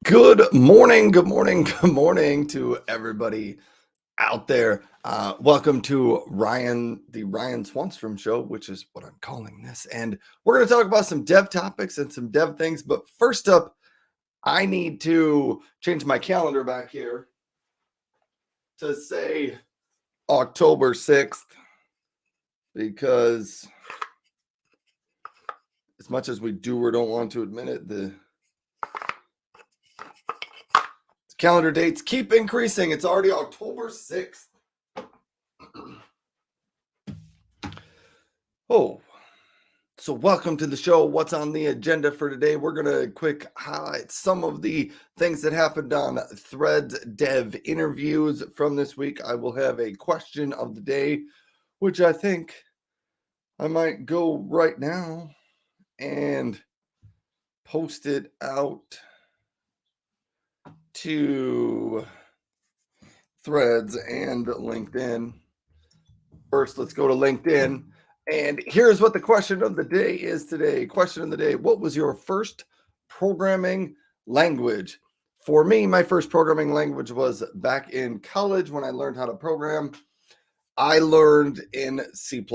Good morning, good morning, good morning to everybody out there. Welcome to the Ryan Swanstrom show, which is what I'm calling this. And we're going to talk about some dev topics and some dev things. But first up, I need to change my calendar back here to say October 6th, because as much as we do or don't want to admit it, the calendar dates keep increasing. It's already October 6th. Oh, so welcome to the show. What's on the agenda for today? We're going to quick highlight some of the things that happened on Threads dev interviews from this week. I will have a question of the day, which I think I might go right now and post it out to Threads and LinkedIn. First, let's go to LinkedIn. And here's what the question of the day is today. Question of the day: what was your first programming language? For me, my first programming language was back in college when I learned how to program. I learned in C++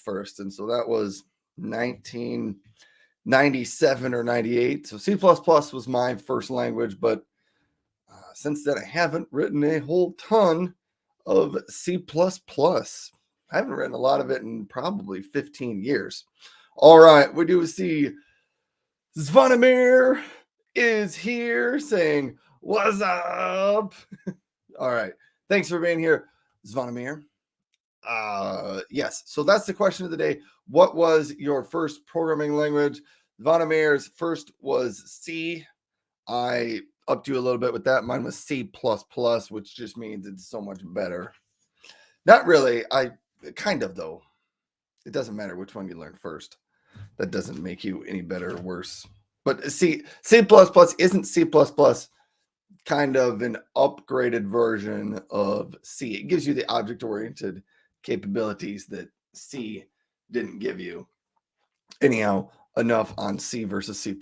first. And so that was 1997 or 98. So C++ was my first language. But since then, I haven't written a whole ton of C++. I haven't written a lot of it in probably 15 years. All right, we do see Zvonimir is here saying, "What's up?" All right, thanks for being here, Zvonimir. Yes, so that's the question of the day. What was your first programming language? Zvonimir's first was C. I upped you a little bit with that. Mine was C++, which just means it's so much better. Not really. I kind of, though. It doesn't matter which one you learn first. That doesn't make you any better or worse. But C isn't C++ kind of an upgraded version of C. It gives you the object-oriented capabilities that C didn't give you. Anyhow, enough on C versus C++.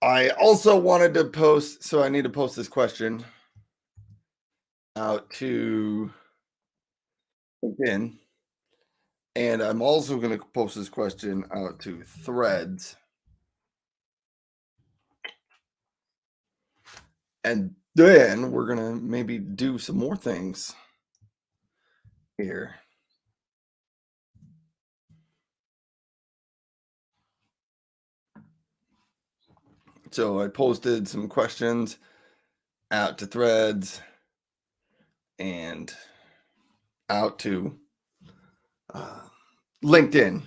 I also wanted to post, so I need to post this question out to LinkedIn. And I'm also going to post this question out to Threads. And then we're going to maybe do some more things here. So I posted some questions out to Threads and out to LinkedIn.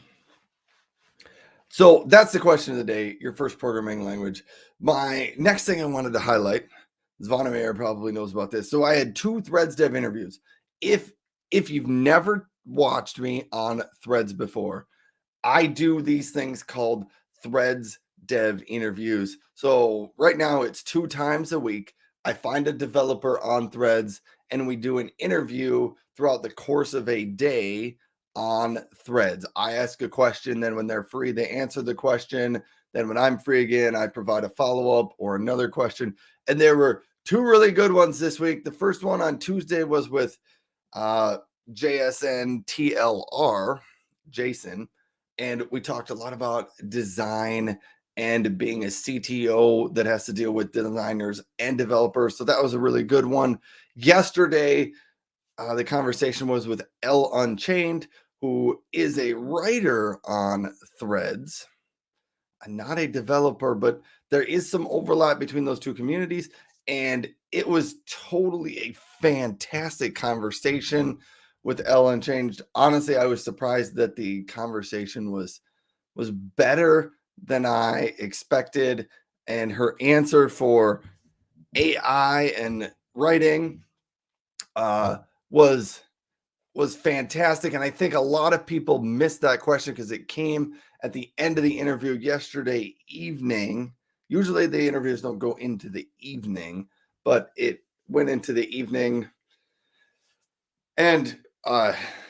So that's the question of the day, your first programming language. My next thing I wanted to highlight, Zvonimir probably knows about this. So I had 2 Threads dev interviews. If you've never watched me on Threads before, I do these things called Threads dev interviews. So right now it's 2 times a week. I find a developer on Threads and we do an interview throughout the course of a day on Threads. I ask a question, then when they're free, they answer the question. Then when I'm free again, I provide a follow-up or another question. And there were 2 really good ones this week. The first one on Tuesday was with JSN TLR, Jason, and we talked a lot about design and being a CTO that has to deal with designers and developers. So that was a really good one. Yesterday, the conversation was with L Unchained, who is a writer on Threads, not a developer, but there is some overlap between those 2 communities. And it was totally a fantastic conversation with L Unchained. Honestly, I was surprised that the conversation was better than I expected. And her answer for AI and writing was fantastic. And I think a lot of people missed that question because it came at the end of the interview yesterday evening. Usually the interviews don't go into the evening, but it went into the evening. And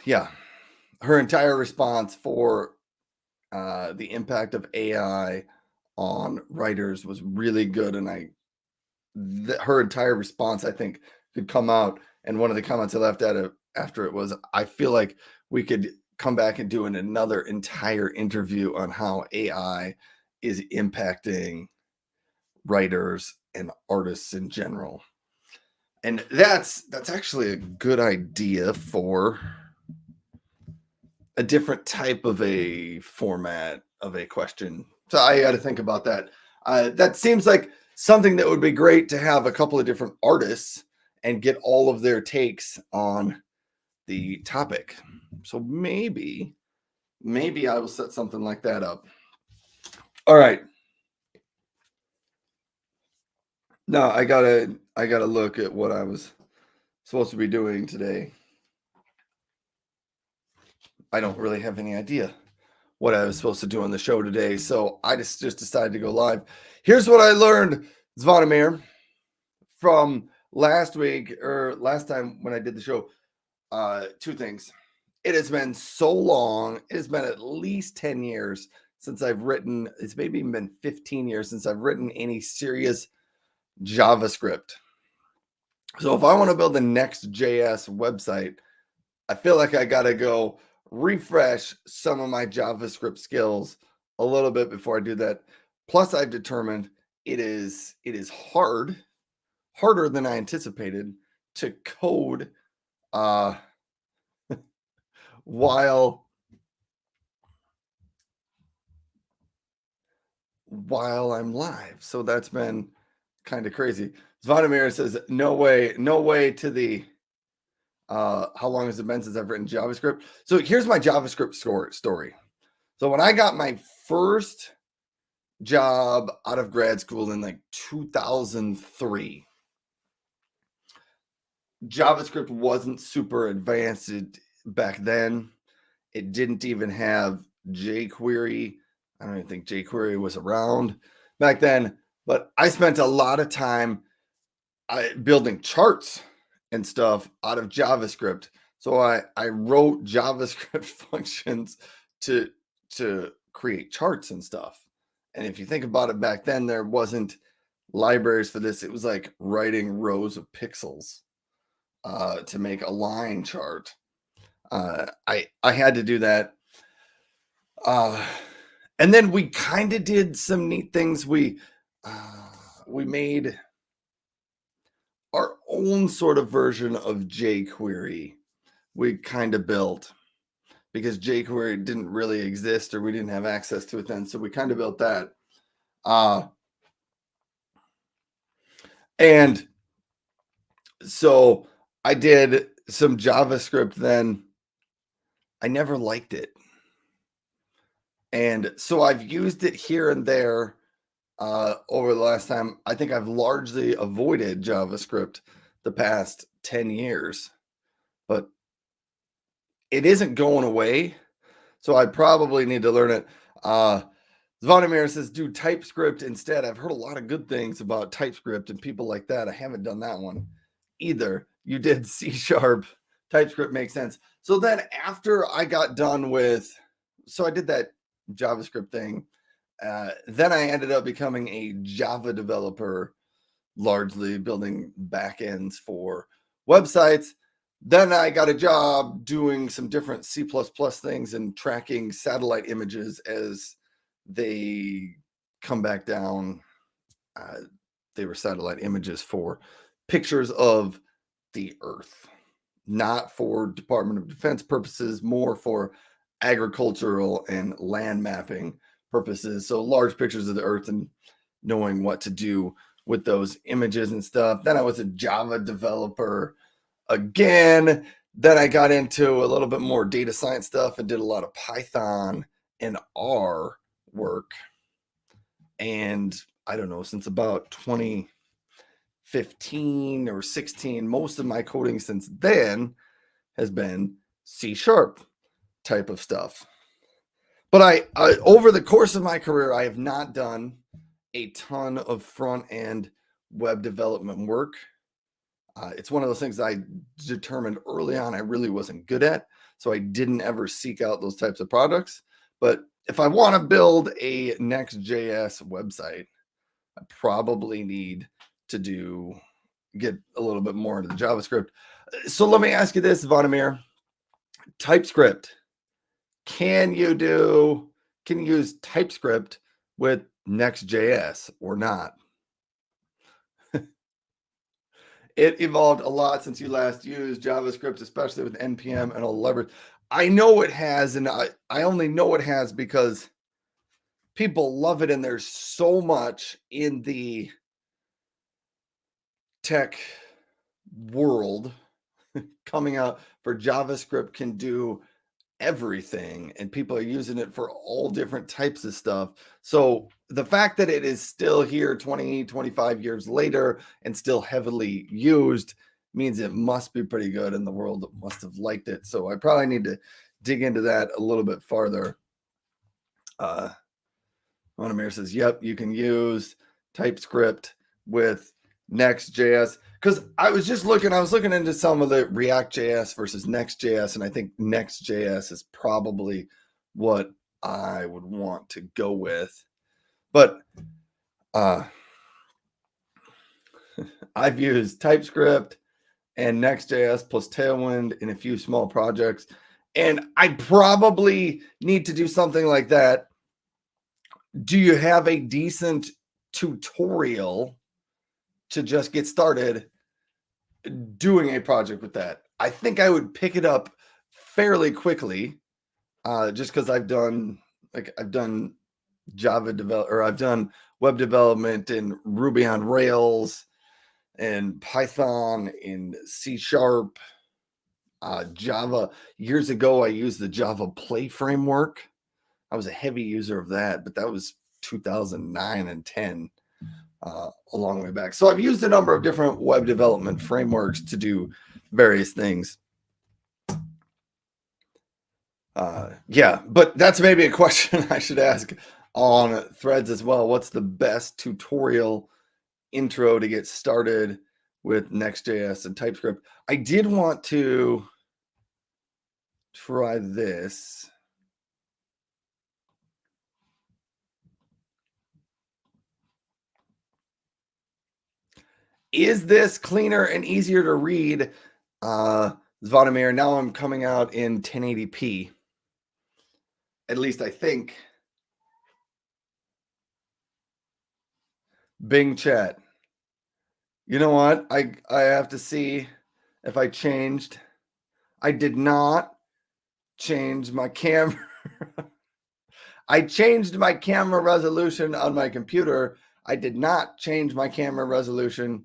yeah, her entire response for the impact of AI on writers was really good, and her entire response, I think, could come out. And one of the comments I left at it after it was, I feel like we could come back and do another entire interview on how AI is impacting writers and artists in general. And that's actually a good idea for a different type of a format of a question. So I got to think about that. That seems like something that would be great to have a couple of different artists and get all of their takes on the topic. So maybe I will set something like that up. All right. Now I gotta look at what I was supposed to be doing today. I don't really have any idea what I was supposed to do on the show today, so I just decided to go live. Here's what I learned, Zvonimir, from last week or last time when I did the show. Two things. It has been so long. It has been at least 10 years since I've written. It's maybe been 15 years since I've written any serious JavaScript. So if I want to build the next JS website, I feel like I got to go refresh some of my JavaScript skills a little bit before I do that. Plus, I've determined it is harder than I anticipated to code while I'm live. So that's been kind of crazy. Zvonimir says, no way to the how long has it been since I've written JavaScript? So here's my JavaScript story. So when I got my first job out of grad school in like 2003, JavaScript wasn't super advanced back then. It didn't even have jQuery. I don't even think jQuery was around back then, but I spent a lot of time building charts and stuff out of JavaScript. So I wrote JavaScript functions to create charts and stuff. And if you think about it, back then there wasn't libraries for this. It was like writing rows of pixels to make a line chart. I had to do that. And then we kind of did some neat things. We made our own sort of version of jQuery. We kind of built, because jQuery didn't really exist, or we didn't have access to it then. So we kind of built that. And so I did some JavaScript then. I never liked it. And so I've used it here and there over the last time. I think I've largely avoided JavaScript the past 10 years, but it isn't going away. So I probably need to learn it. Zvonimir says, do TypeScript instead. I've heard a lot of good things about TypeScript and people like that. I haven't done that one either. You did C#. TypeScript makes sense. So then after I got done with, so I did that JavaScript thing. Then I ended up becoming a Java developer, largely building backends for websites. Then I got a job doing some different C++ things and tracking satellite images as they come back down. They were satellite images for pictures of the Earth, not for Department of Defense purposes, more for agricultural and land mapping purposes. So large pictures of the Earth and knowing what to do with those images and stuff. Then I was a Java developer again. Then I got into a little bit more data science stuff and did a lot of Python and R work. And I don't know, since about 2015 or 16, most of my coding since then has been C# type of stuff. But I over the course of my career, I have not done a ton of front end web development work. It's one of those things I determined early on I really wasn't good at, so I didn't ever seek out those types of products. But if I want to build a Next.js website, I probably need to get a little bit more into the JavaScript. So let me ask you this, Vonimir. TypeScript. Can you use TypeScript with Next.js or not? It evolved a lot since you last used JavaScript, especially with NPM and all the libraries. I know it has, and I only know it has because people love it, and there's so much in the tech world coming out for JavaScript can do everything, and people are using it for all different types of stuff. So the fact that it is still here 20, 25 years later and still heavily used means it must be pretty good, and the world must have liked it. So I probably need to dig into that a little bit farther. Monamir says, yep, you can use TypeScript with Next.js. Because I was looking into some of the React.js versus Next.js, and I think Next.js is probably what I would want to go with. But I've used TypeScript and Next.js plus Tailwind in a few small projects, and I probably need to do something like that. Do you have a decent tutorial to just get started doing a project with that? I think I would pick it up fairly quickly, just because I've done Java develop, or I've done web development in Ruby on Rails and Python in C#, Java. Years ago, I used the Java Play framework. I was a heavy user of that, but that was 2009 and 10, a long way back. So I've used a number of different web development frameworks to do various things. Yeah, but that's maybe a question I should ask on Threads as well. What's the best tutorial intro to get started with Next.js and TypeScript? I did want to try this. Is this cleaner and easier to read? Zvonimir, now I'm coming out in 1080p. At least I think. Bing chat. You know what? I have to see if I changed. I did not change my camera. I changed my camera resolution on my computer. I did not change my camera resolution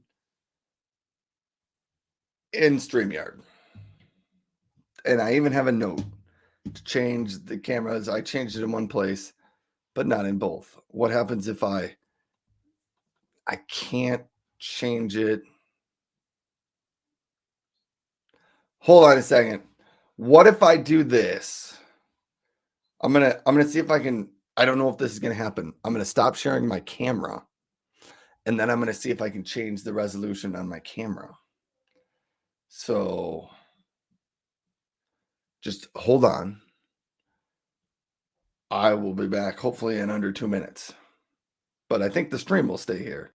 in StreamYard. And I even have a note to change the cameras. I changed it in one place, but not in both. What happens if I can't change it? Hold on a second. What if I do this? I'm gonna see if I can. I don't know if this is gonna happen. I'm gonna stop sharing my camera, and then I'm gonna see if I can change the resolution on my camera. So just hold on. I will be back hopefully in under 2 minutes. But I think the stream will stay here.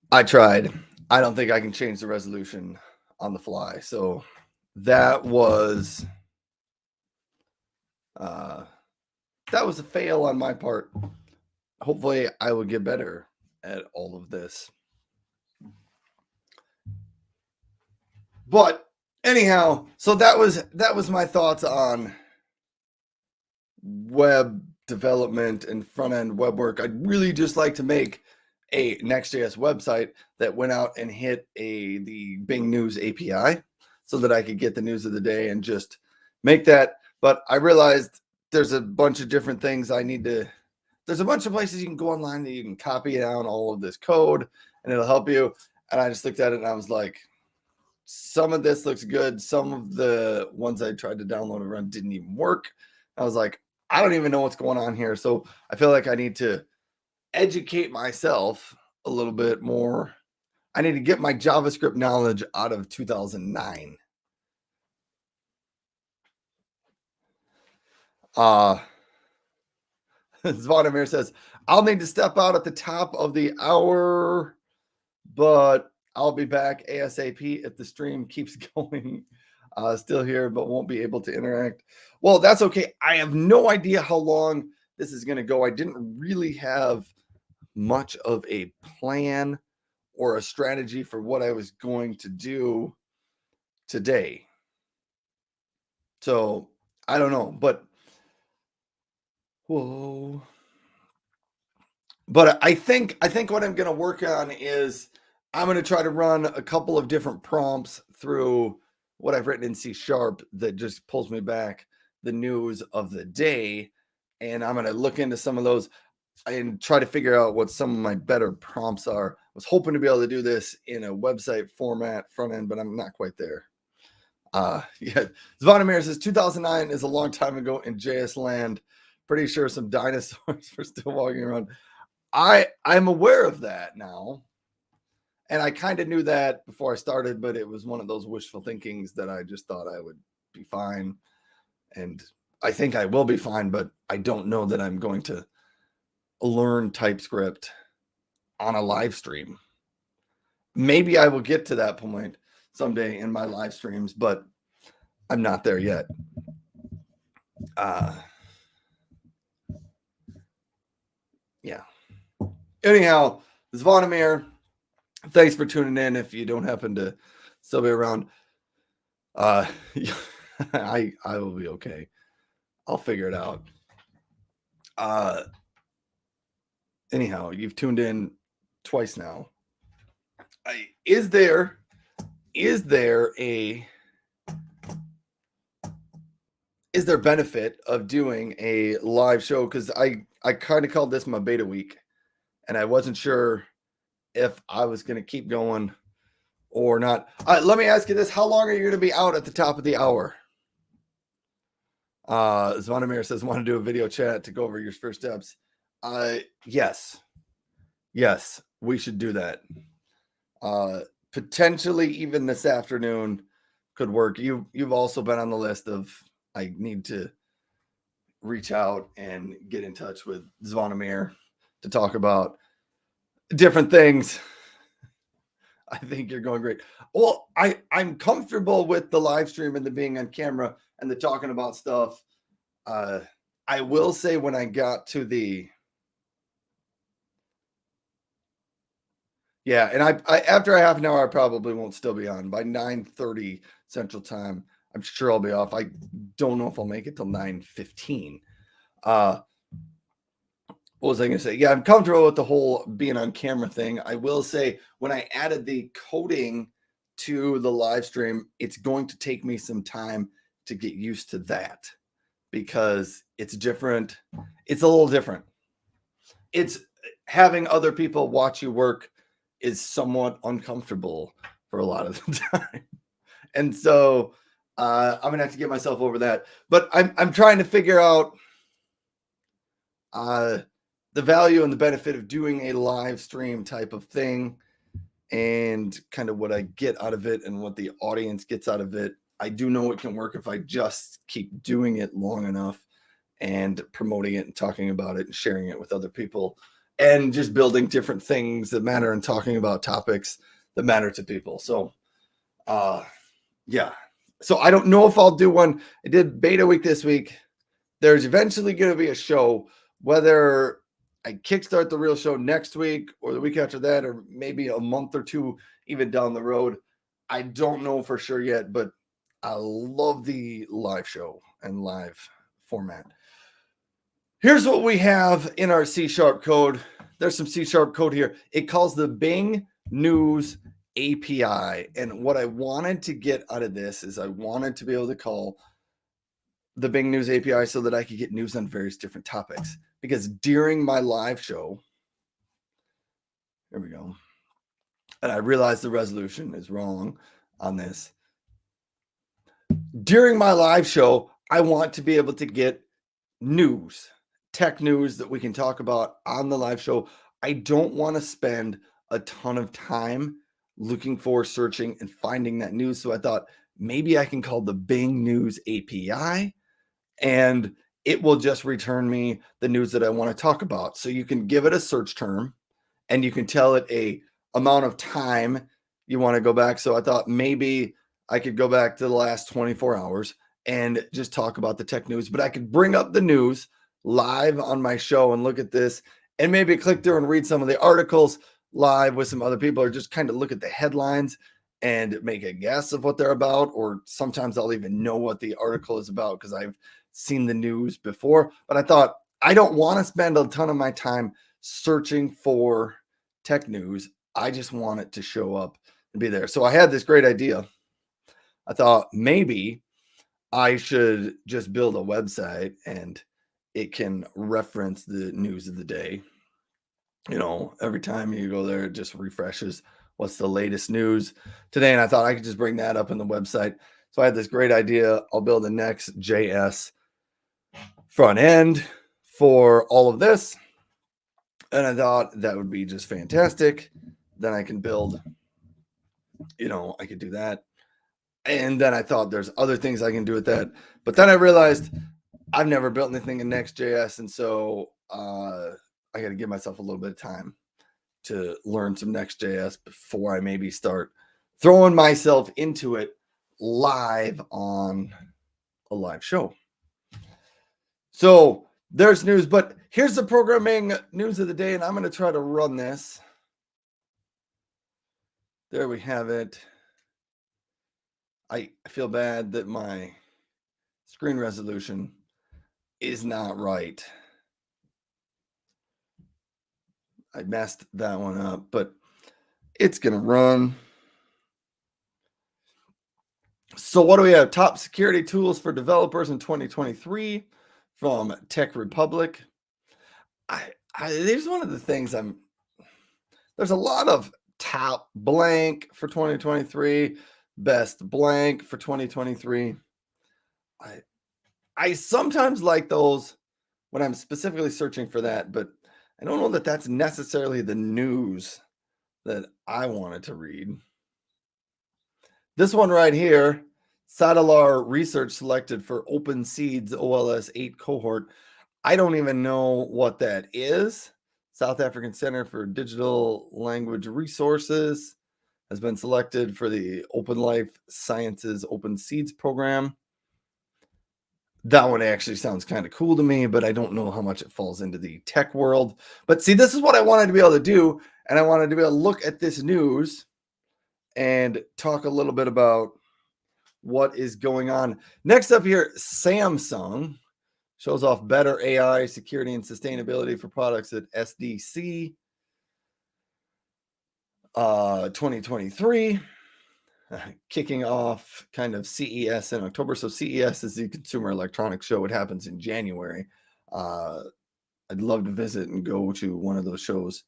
I tried. I don't think I can change the resolution on the fly. So that was a fail on my part. Hopefully I will get better at all of this. But anyhow, so that was my thoughts on web development and front end web work. I'd really just like to make a Next.js website that went out and hit the Bing News API so that I could get the news of the day and just make that. But I realized there's a bunch of different things I need to. There's a bunch of places you can go online that you can copy down all of this code and it'll help you. And I just looked at it and I was like, some of this looks good. Some of the ones I tried to download and run didn't even work. I was like, I don't even know what's going on here. So I feel like I need to educate myself a little bit more. I need to get my JavaScript knowledge out of 2009. Zvonimir says, I'll need to step out at the top of the hour, but I'll be back ASAP if the stream keeps going. Still here, but won't be able to interact. Well, that's okay. I have no idea how long this is going to go. I didn't really have much of a plan or a strategy for what I was going to do today. So I don't know, but whoa. But I think what I'm going to work on is I'm going to try to run a couple of different prompts through what I've written in C# that just pulls me back the news of the day. And I'm going to look into some of those and try to figure out what some of my better prompts are. I was hoping to be able to do this in a website format front end, but I'm not quite there. Yeah, Zvonimir says 2009 is a long time ago in JS land. Pretty sure some dinosaurs were still walking around. I'm aware of that now. And I kind of knew that before I started, but it was one of those wishful thinkings that I just thought I would be fine. And I think I will be fine, but I don't know that I'm going to learn TypeScript on a live stream. Maybe I will get to that point someday in my live streams, but I'm not there yet. Yeah. Anyhow, Zvonimir, thanks for tuning in. If you don't happen to still be around, I will be okay. I'll figure it out. Anyhow, you've tuned in twice now. Is there benefit of doing a live show? Because I kind of called this my beta week, and I wasn't sure if I was going to keep going or not. Let me ask you this: how long are you going to be out at the top of the hour? Zvonimir says, want to do a video chat to go over your first steps? Yes, we should do that. Potentially even this afternoon could work. You've also been on the list of I need to reach out and get in touch with Zvonimir to talk about different things. I think you're going great. Well, I'm comfortable with the live stream and the being on camera and the talking about stuff. I will say when I got to the and I after a half an hour, I probably won't still be on. By 9:30 Central Time, I'm sure I'll be off. I don't know if I'll make it till 9:15. What was I going to say? Yeah, I'm comfortable with the whole being on camera thing. I will say when I added the coding to the live stream, it's going to take me some time to get used to that because it's different. It's a little different. It's having other people watch you work is somewhat uncomfortable for a lot of the time. And so I'm going to have to get myself over that. But I'm trying to figure out the value and the benefit of doing a live stream type of thing and kind of what I get out of it and what the audience gets out of it. I do know it can work if I just keep doing it long enough and promoting it and talking about it and sharing it with other people and just building different things that matter and talking about topics that matter to people. So, yeah. So I don't know if I'll do one. I did beta week this week. There's eventually going to be a show, whether I kickstart the real show next week or the week after that, or maybe a month or two even down the road. I don't know for sure yet, but I love the live show and live format. Here's what we have in our C# code. there's some C# code here. It calls the Bing News API. And what I wanted to get out of this is I wanted to be able to call the Bing News API so that I could get news on various different topics. Because during my live show, there we go. And I realized the resolution is wrong on this. During my live show, I want to be able to get news, tech news that we can talk about on the live show. I don't want to spend a ton of time looking for, searching, and finding that news. So I thought maybe I can call the Bing News API and it will just return me the news that I want to talk about. So you can give it a search term and you can tell it a amount of time you want to go back. So I thought maybe I could go back to the last 24 hours and just talk about the tech news, but I could bring up the news live on my show and look at this and maybe click through and read some of the articles live with some other people, or just kind of look at the headlines and make a guess of what they're about. Or sometimes I'll even know what the article is about because I've seen the news before. But I thought I don't want to spend a ton of my time searching for tech news. I just want it to show up and be there. So I had this great idea. I thought maybe I should just build a website and it can reference the news of the day. You know, every time you go there, it just refreshes what's the latest news today. And I thought I could just bring that up in the website. So I had this great idea. I'll build the Next.js front end for all of this. And I thought that would be just fantastic. Then I can build, I could do that. And then I thought there's other things I can do with that. But then I realized I've never built anything in Next.js. And so I got to give myself a little bit of time to learn some Next.js before I maybe start throwing myself into it live on a live show. So there's news, but here's the programming news of the day, and I'm going to try to run this. There we have it. I feel bad that my screen resolution is not right. I messed that one up, but it's going to run. So what do we have? Top security tools for developers in 2023 from Tech Republic. There's one of the things there's a lot of top blank for 2023, best blank for 2023. I sometimes like those when I'm specifically searching for that, but I don't know that that's necessarily the news that I wanted to read. This one right here, Sadalar Research selected for Open Seeds OLS 8 cohort. I don't even know what that is. South African Center for Digital Language Resources has been selected for the Open Life Sciences Open Seeds program. That one actually sounds kind of cool to me, but I don't know how much it falls into the tech world. But see, this is what I wanted to be able to do. And I wanted to be able to look at this news and talk a little bit about what is going on. Next up here, Samsung shows off better AI security and sustainability for products at SDC 2023. Kicking off kind of CES in October. So CES is the Consumer Electronics Show. It happens in January. I'd love to visit and go to one of those shows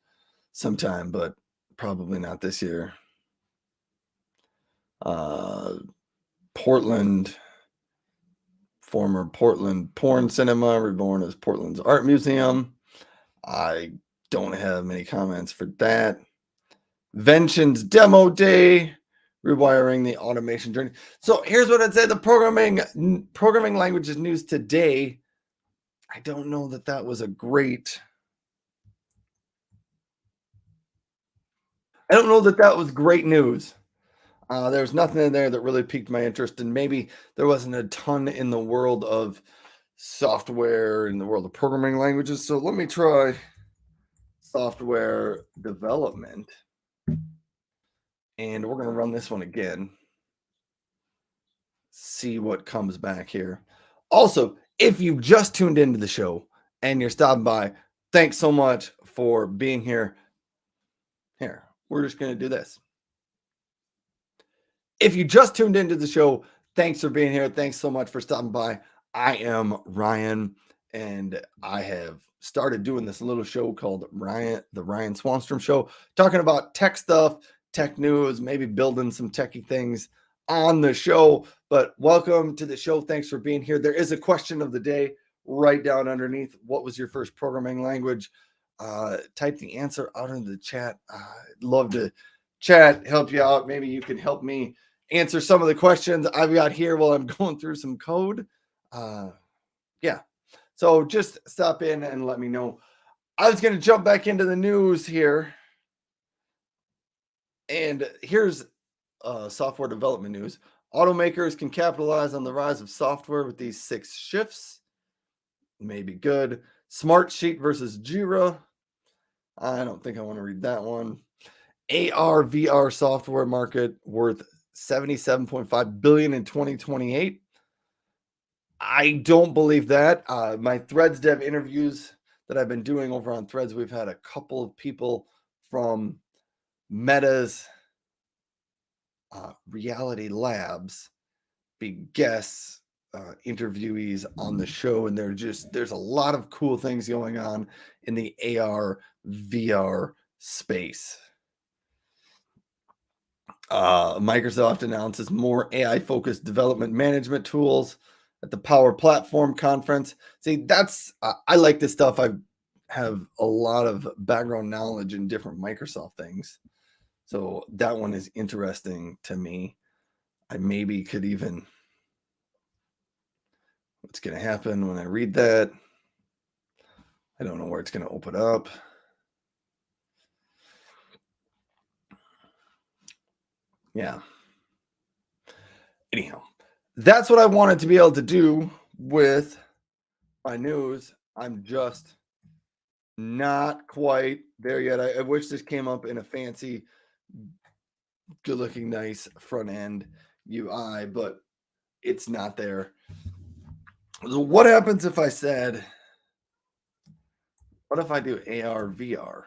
sometime, but probably not this year. Portland, former Portland Porn Cinema, reborn as Portland's Art Museum. I don't have many comments for that. Vention's Demo Day, rewiring the automation journey. So here's what I'd say: the programming languages news today. I don't know that that was a great. I don't know that that was great news. There's nothing in there that really piqued my interest, and maybe there wasn't a ton in the world of software, in the world of programming languages. So let me try software development, and we're going to run this one again. See what comes back here. Also, if you've just tuned into the show and you're stopping by, Thanks so much for being here. Here, we're just going to do this. If you just tuned into the show, thanks for being here. Thanks so much for stopping by. I am Ryan, and I have started doing this little show called the Ryan Swanstrom Show, talking about tech stuff, tech news, maybe building some techie things on the show. But welcome to the show. Thanks for being here. There is a question of the day right down underneath. What was your first programming language? Type the answer out into the chat. I'd love to chat, help you out. Maybe you can help me answer some of the questions I've got here while I'm going through some code. Yeah. So just stop in and let me know. I was going to jump back into the news here. And here's software development news. Automakers can capitalize on the rise of software with these 6 shifts. Maybe good. Smartsheet versus Jira. I don't think I want to read that one. AR VR software market worth 77.5 billion in 2028. I don't believe that. My Threads dev interviews that I've been doing over on Threads, we've had a couple of people from Meta's Reality Labs be guests, interviewees on the show, and there's a lot of cool things going on in the AR VR space. Microsoft announces more AI-focused development management tools at the Power Platform conference. See, I like this stuff. I have a lot of background knowledge in different Microsoft things, so that one is interesting to me. I maybe could even. What's going to happen when I read that? I don't know where it's going to open up. Yeah. Anyhow, that's what I wanted to be able to do with my news. I'm just not quite there yet. I wish this came up in a fancy, good looking, nice front end UI, but it's not there. So what happens if I said, what if I do AR VR?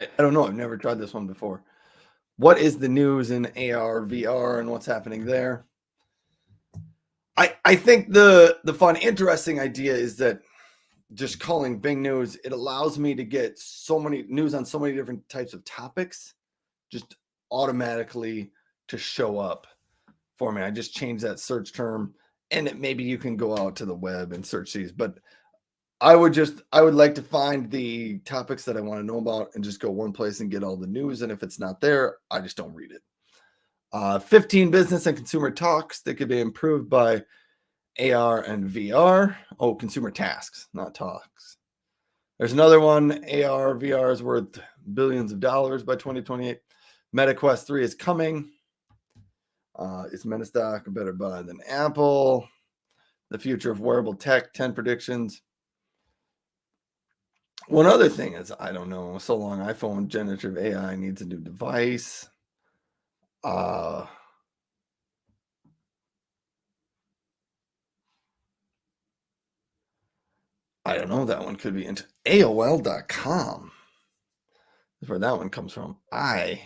I don't know. I've never tried this one before. What is the news in AR VR and what's happening there? I think the fun, interesting idea is that just calling Bing News, it allows me to get so many news on so many different types of topics just automatically to show up for me. I just change that search term, and maybe you can go out to the web and search these, but I would like to find the topics that I want to know about and just go one place and get all the news. And if it's not there, I just don't read it. 15 business and consumer talks that could be improved by AR and VR. Oh, consumer tasks, not talks. There's another one. AR, VR is worth billions of dollars by 2028. Meta Quest 3 is coming. Is Meta stock a better buy than Apple? The future of wearable tech, 10 predictions. One other thing is, I don't know, so long iPhone generative AI needs a new device. I don't know. That one could be into AOL.com. That's where that one comes from. I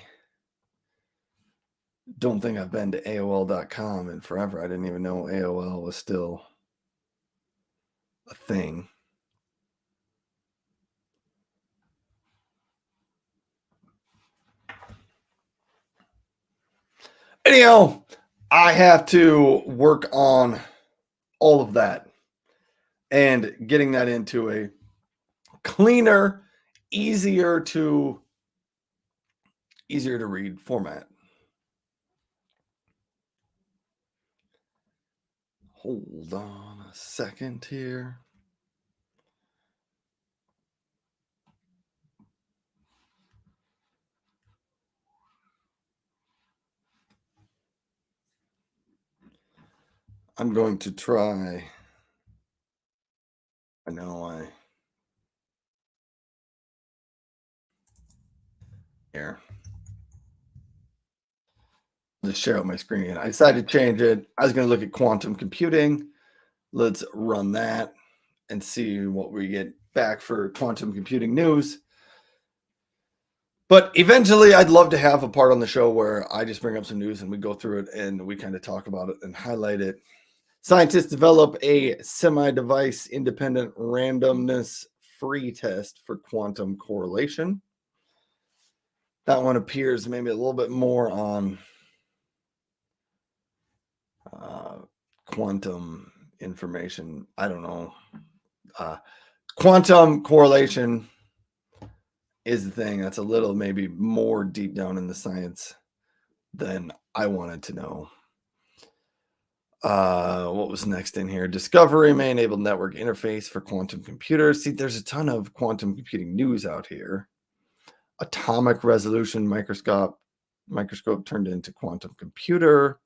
don't think I've been to AOL.com in forever. I didn't even know AOL was still a thing. Anyhow, I have to work on all of that and getting that into a cleaner, easier to read format. Hold on a second here. I'm going to try. I know here. Just share out my screen again. I decided to change it. I was going to look at quantum computing. Let's run that and see what we get back for quantum computing news. But eventually, I'd love to have a part on the show where I just bring up some news and we go through it and we kind of talk about it and highlight it. Scientists develop a semi-device independent randomness free test for quantum correlation. That one appears maybe a little bit more on quantum information. I don't know. Quantum correlation is the thing that's a little maybe more deep down in the science than I wanted to know. What was next in here? Discovery may enable network interface for quantum computers. See, there's a ton of quantum computing news out here. Atomic resolution microscope turned into quantum computer.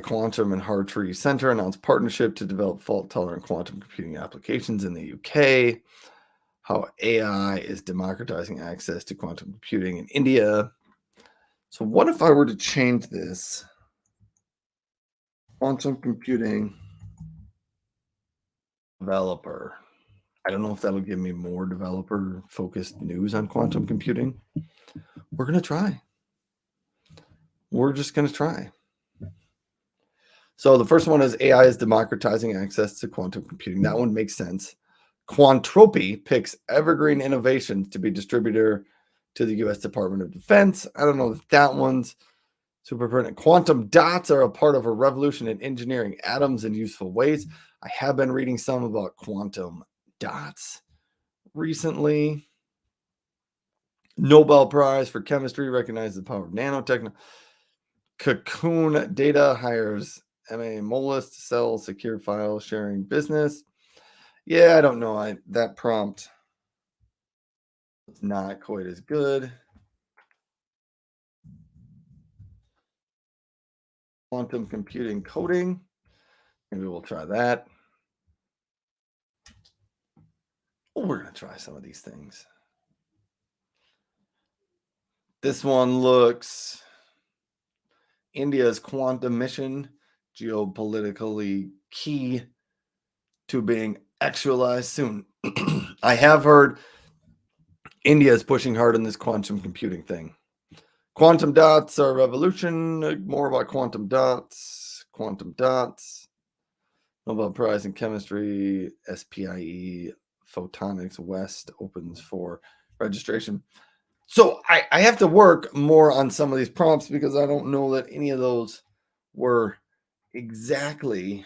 Quantum and Hartree Center announced partnership to develop fault-tolerant quantum computing applications in the UK. How AI is democratizing access to quantum computing in India. So what if I were to change this? Quantum computing developer. I don't know if that'll give me more developer-focused news on quantum computing. We're going to try. We're just going to try. So the first one is AI is democratizing access to quantum computing. That one makes sense. Quantropy picks evergreen innovations to be distributor to the U.S. Department of Defense. I don't know if that one's super pertinent. Quantum dots are a part of a revolution in engineering atoms in useful ways. I have been reading some about quantum dots recently. Nobel Prize for Chemistry recognizes the power of nanotechnology. Cocoon Data hires M.A. Moelis to sell secure file sharing business. Yeah, I don't know. That prompt was not quite as good. Quantum computing coding. Maybe we'll try that. Oh, we're going to try some of these things. This one looks India's quantum mission, geopolitically key to being actualized soon. I have heard India is pushing hard on this quantum computing thing. Quantum dots are revolution. More about quantum dots. Quantum dots. Nobel Prize in Chemistry, SPIE, Photonics West opens for registration. So I have to work more on some of these prompts because I don't know that any of those were exactly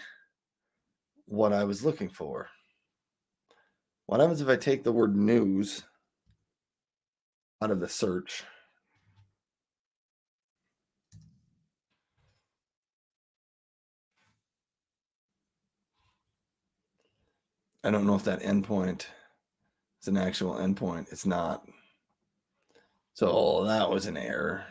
what I was looking for. What happens if I take the word news out of the search? I don't know if that endpoint is an actual endpoint. It's not. So that was an error.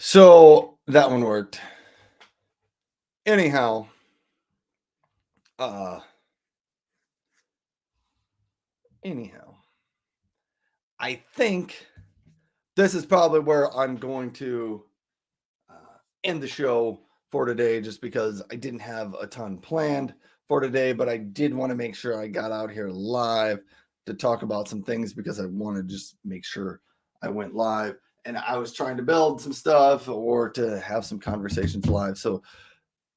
So that one worked. Anyhow, I think this is probably where I'm going to end the show for today, just because I didn't have a ton planned for today, but I did want to make sure I got out here live to talk about some things because I want to just make sure I went live. And I was trying to build some stuff or to have some conversations live. So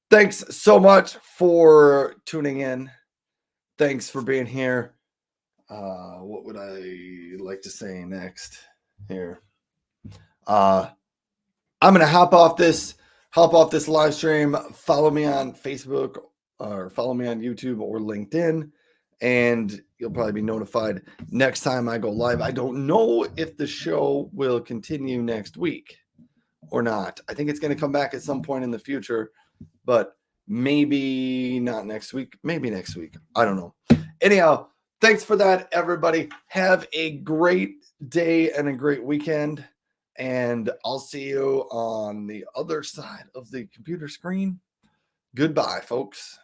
thanks so much for tuning in. Thanks for being here. What would I like to say next here? I'm gonna hop off this live stream. Follow me on Facebook or follow me on YouTube or LinkedIn, and you'll probably be notified next time I go live. I don't know if the show will continue next week or not. I think it's going to come back at some point in the future, but maybe not next week. Maybe next week. I don't know. Anyhow, thanks for that, everybody. Have a great day and a great weekend. And I'll see you on the other side of the computer screen Goodbye, folks.